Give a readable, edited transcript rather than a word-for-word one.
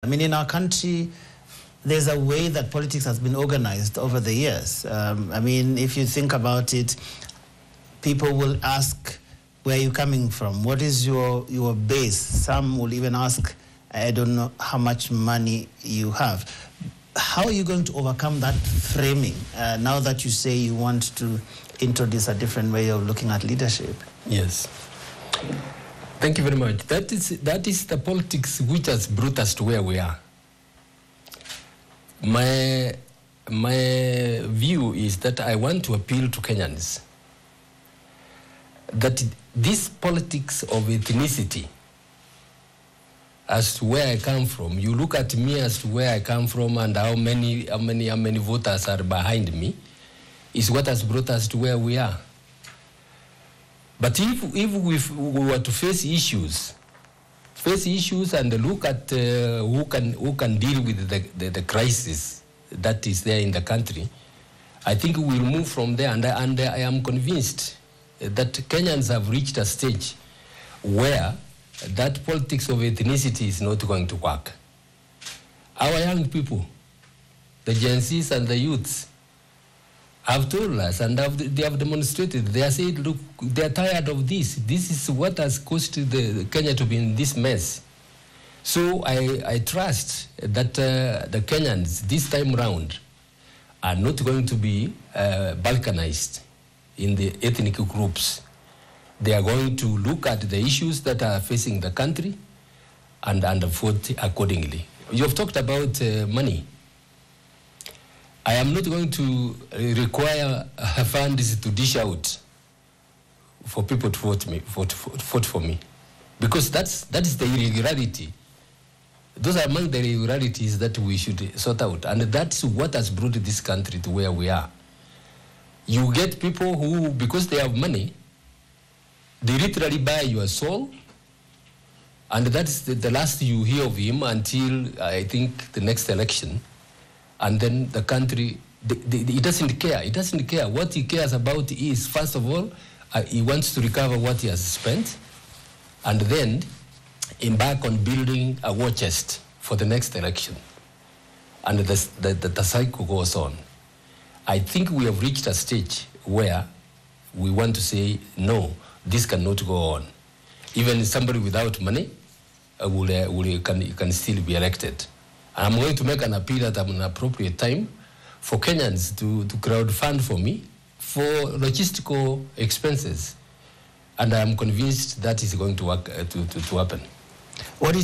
I mean, in our country, there's a way that politics has been organized over the years. I mean, if you think about it, people will ask, where are you coming from? What is your base? Some will even ask, I don't know how much money you have. How are you going to overcome that framing now that you say you want to introduce a different way of looking at leadership? Yes. Thank you very much. That is the politics which has brought us to where we are. My view is that I want to appeal to Kenyans that this politics of ethnicity, as to where I come from, you look at me as to where I come from and how many voters are behind me, is what has brought us to where we are. But if we were to face issues and look at who can deal with the crisis that is there in the country, I think we'll move from there. And I am convinced that Kenyans have reached a stage where that politics of ethnicity is not going to work. Our young people, the Gen Zs and the youths, have told us and they have demonstrated. They have said, look, they are tired of this. This is what has caused Kenya to be in this mess. So I trust that the Kenyans this time round are not going to be balkanized in the ethnic groups. They are going to look at the issues that are facing the country and vote accordingly. You have talked about money. I am not going to require funds to dish out for people to vote for me, because that is the irregularity. Those are among the irregularities that we should sort out, and that's what has brought this country to where we are. You get people who, because they have money, they literally buy your soul, and that's the last you hear of him until, I think, the next election. And then the country, he doesn't care. He doesn't care. What he cares about is, first of all, he wants to recover what he has spent, and then embark on building a war chest for the next election. And the cycle goes on. I think we have reached a stage where we want to say, no, this cannot go on. Even somebody without money can still be elected. I'm going to make an appeal at an appropriate time for Kenyans to crowdfund for me for logistical expenses. And I'm convinced that is going to work to happen. What is